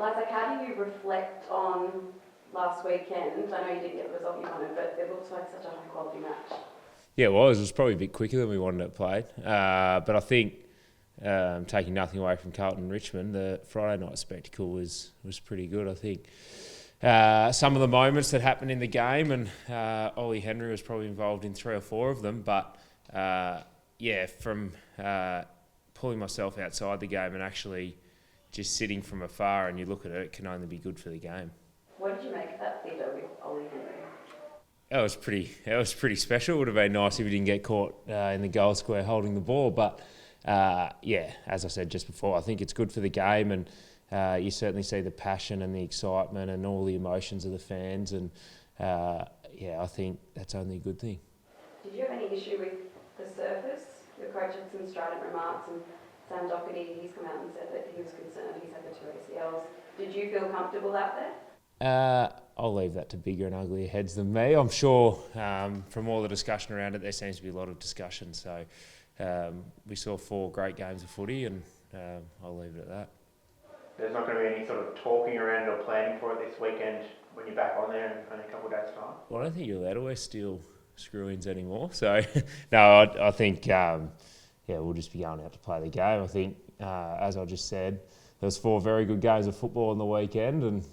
Isaac, how do you reflect on last weekend? I know you didn't get the result you wanted, but it looks like such a high quality match. Yeah, it was. It was probably a bit quicker than we wanted it played. But I think taking nothing away from Carlton and Richmond, the Friday night spectacle was pretty good. I think some of the moments that happened in the game, and Ollie Henry was probably involved in 3 or 4 of them. But from pulling myself outside the game and actually just sitting from afar and you look at it, it can only be good for the game. What did you make of that theatre with Ollie Henry? That was pretty special. It would have been nice if he didn't get caught in the goal square holding the ball. But as I said just before, I think it's good for the game, and you certainly see the passion and the excitement and all the emotions of the fans. And I think that's only a good thing. Did you have any issue with the surface? Your coach had some strident remarks, and Sam Doherty, he's come out and said that he was concerned. He's had the 2 ACLs. Did you feel comfortable out there? I'll leave that to bigger and uglier heads than me. I'm sure from all the discussion around it, there seems to be a lot of discussion. So we saw 4 great games of footy, and I'll leave it at that. There's not going to be any sort of talking around it or planning for it this weekend when you're back on there in a couple of days' time? Well, I don't think you're allowed to wear steel screw-ins anymore. So, no, I think, we'll just be going out to play the game. I think, as I just said, there's 4 very good games of football on the weekend, and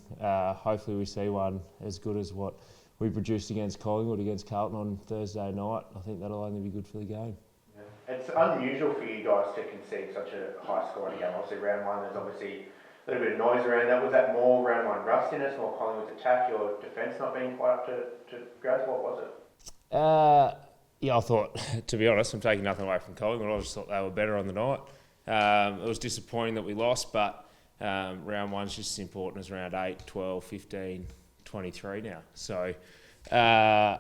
hopefully we see one as good as what we produced against Collingwood, against Carlton on Thursday night. I think that'll only be good for the game. Yeah. It's unusual for you guys to concede such a high scoring game. Obviously, round 1, there's obviously a little bit of noise around that. Was that more round 1 rustiness, more Collingwood's attack, your defence not being quite up to grade? What was it? I thought, to be honest, I'm taking nothing away from Collingwood. I just thought they were better on the night. It was disappointing that we lost, but round 1's just as important as round 8, 12, 15, 23 now. So, I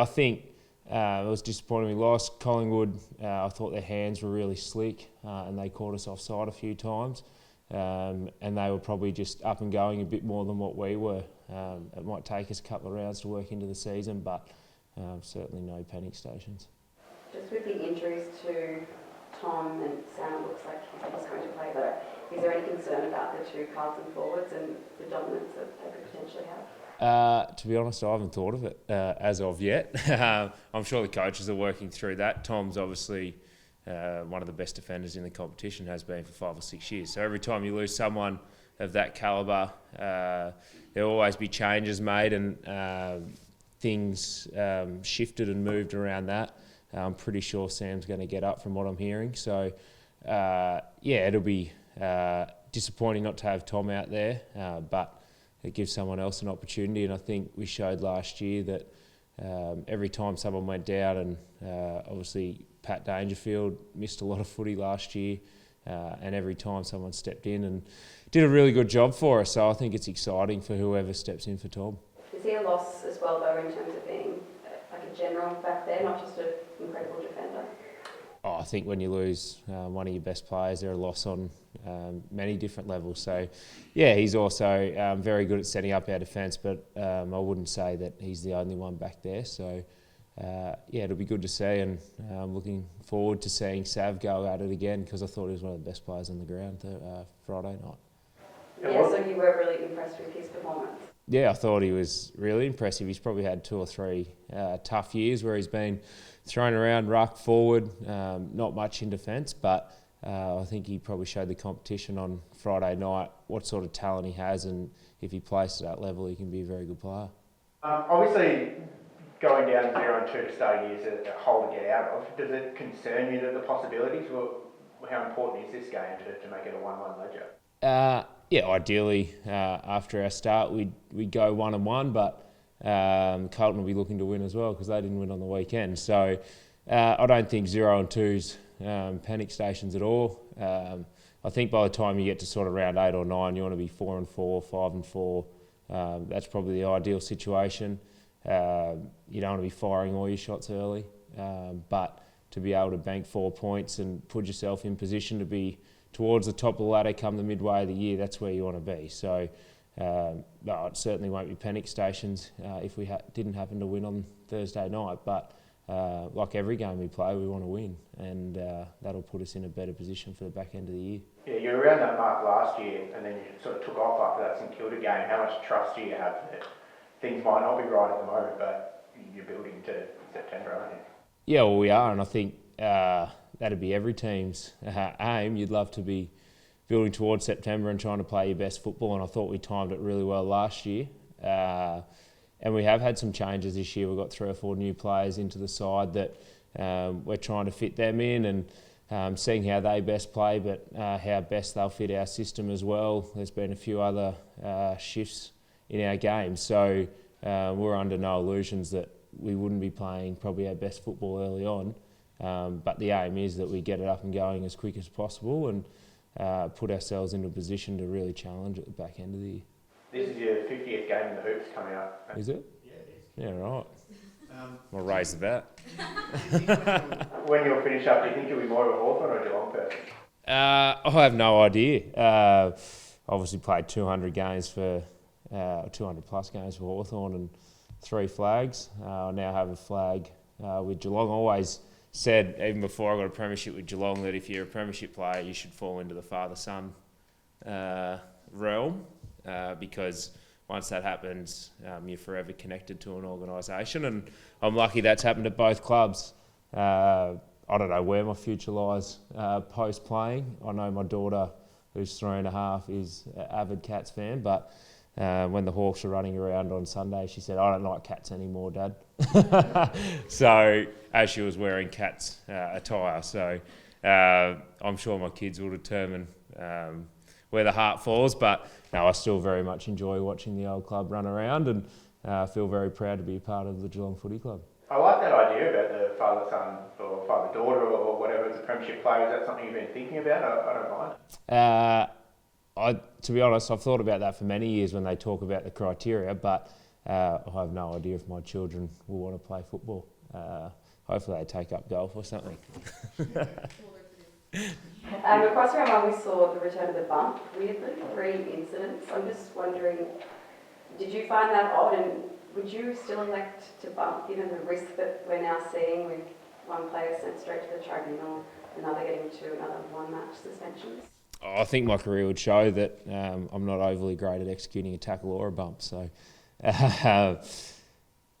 think it was disappointing we lost. Collingwood, I thought their hands were really slick and they caught us offside a few times. And they were probably just up and going a bit more than what we were. It might take us a couple of rounds to work into the season, but certainly no panic stations. Just with the injuries to Tom and Sam, it looks like he's going to play though. Is there any concern about the 2 Carlton forwards and the dominance that they could potentially have? To be honest, I haven't thought of it as of yet. I'm sure the coaches are working through that. Tom's obviously one of the best defenders in the competition, has been for 5 or 6 years. So every time you lose someone of that calibre, there'll always be changes made and things shifted and moved around that. I'm pretty sure Sam's going to get up from what I'm hearing. So, it'll be disappointing not to have Tom out there, but it gives someone else an opportunity. And I think we showed last year that every time someone went down, and obviously Pat Dangerfield missed a lot of footy last year, and every time someone stepped in and did a really good job for us. So I think it's exciting for whoever steps in for Tom. Is he a loss as well though in terms of being like a general back there, not just an incredible defender? I think when you lose one of your best players, they're a loss on many different levels. So, he's also very good at setting up our defence, but I wouldn't say that he's the only one back there. So, it'll be good to see, and I'm looking forward to seeing Sav go at it again, because I thought he was one of the best players on the ground Friday night. Yeah, so you were really impressed with his performance? Yeah, I thought he was really impressive. He's probably had 2 or 3 tough years where he's been thrown around, ruck, forward, not much in defence, but I think he probably showed the competition on Friday night what sort of talent he has, and if he plays to that level, he can be a very good player. Obviously, going down 0-2 to start a year is a hole to get out of. Does it concern you that the possibilities? How important is this game to make it a 1-1 ledger? Ideally, after our start, we'd go 1-1, but Carlton will be looking to win as well, because they didn't win on the weekend. So I don't think 0-2's panic stations at all. I think by the time you get to sort of round 8 or 9, you want to be 4-4, 5-4. That's probably the ideal situation. You don't want to be firing all your shots early, but to be able to bank 4 points and put yourself in position to be towards the top of the ladder come the midway of the year, that's where you want to be. So it certainly won't be panic stations if we didn't happen to win on Thursday night, but like every game we play, we want to win, and that'll put us in a better position for the back end of the year. Yeah, you were around that mark last year, and then you sort of took off after that St Kilda game. How much trust do you have that things might not be right at the moment, but you're building to September, aren't you? Yeah, well, we are, and I think that'd be every team's aim. You'd love to be building towards September and trying to play your best football, and I thought we timed it really well last year. And we have had some changes this year. We've got 3 or 4 new players into the side that we're trying to fit them in and seeing how they best play, but how best they'll fit our system as well. There's been a few other shifts in our game, so we're under no illusions that we wouldn't be playing probably our best football early on. But the aim is that we get it up and going as quick as possible and put ourselves into a position to really challenge at the back end of the year. This is your 50th game in the hoops coming up. Is it? Yeah, it is. Yeah, right. I'll raise the bet. When you'll finish up, do you think you'll be more of a Hawthorn or a Geelong person? I have no idea. Obviously played 200 games for 200 plus games for Hawthorn and 3 flags. I now have a flag with Geelong. I always said, even before I got a premiership with Geelong, that if you're a premiership player, you should fall into the father-son realm, because once that happens, you're forever connected to an organisation, and I'm lucky that's happened at both clubs. I don't know where my future lies post-playing. I know my daughter, who's 3.5, is an avid Cats fan, but when the Hawks were running around on Sunday, she said, "I don't like Cats anymore, Dad." So, as she was wearing Cats attire, so I'm sure my kids will determine where the heart falls, but no, I still very much enjoy watching the old club run around, and feel very proud to be a part of the Geelong Footy Club. I like that idea about the father-son or father-daughter or whatever as a premiership player. Is that something you've been thinking about? I don't mind. To be honest, I've thought about that for many years when they talk about the criteria, but I have no idea if my children will want to play football. Hopefully they take up golf or something. Across round 1 we saw the return of the bump, weirdly, 3 incidents. I'm just wondering, did you find that odd, and would you still elect to bump given the risk that we're now seeing with one player sent straight to the tribunal, another getting 2, another 1-match suspensions? I think my career would show that I'm not overly great at executing a tackle or a bump. So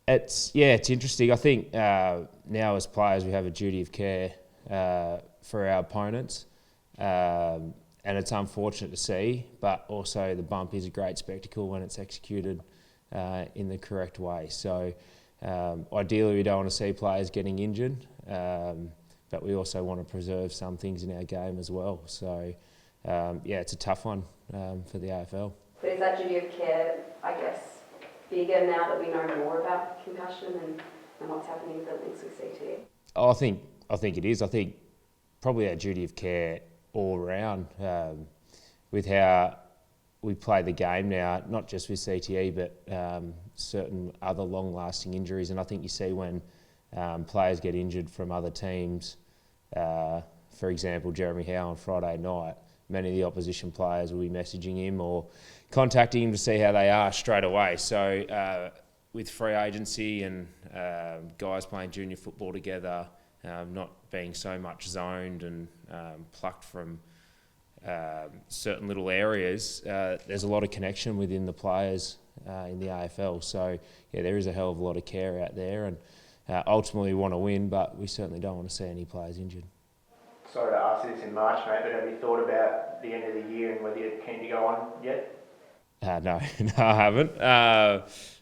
it's interesting. I think now as players we have a duty of care for our opponents, and it's unfortunate to see, but also the bump is a great spectacle when it's executed in the correct way. So ideally we don't want to see players getting injured, but we also want to preserve some things in our game as well. So it's a tough one for the AFL. But is that duty of care, I guess, bigger now that we know more about concussion and what's happening with the links with CTE? Oh, I think it is. I think probably our duty of care all around with how we play the game now, not just with CTE, but certain other long-lasting injuries. And I think you see when players get injured from other teams, for example, Jeremy Howe on Friday night, many of the opposition players will be messaging him or contacting him to see how they are straight away. So with free agency and guys playing junior football together, not being so much zoned and plucked from certain little areas, there's a lot of connection within the players in the AFL. So there is a hell of a lot of care out there, and ultimately we want to win, but we certainly don't want to see any players injured. Sorry to ask this in March, mate, but have you thought about the end of the year and whether you're keen to go on yet? No, I haven't.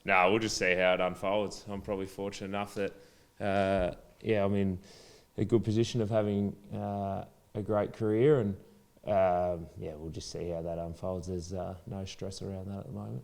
We'll just see how it unfolds. I'm probably fortunate enough that, I'm in a good position of having a great career, and we'll just see how that unfolds. There's no stress around that at the moment.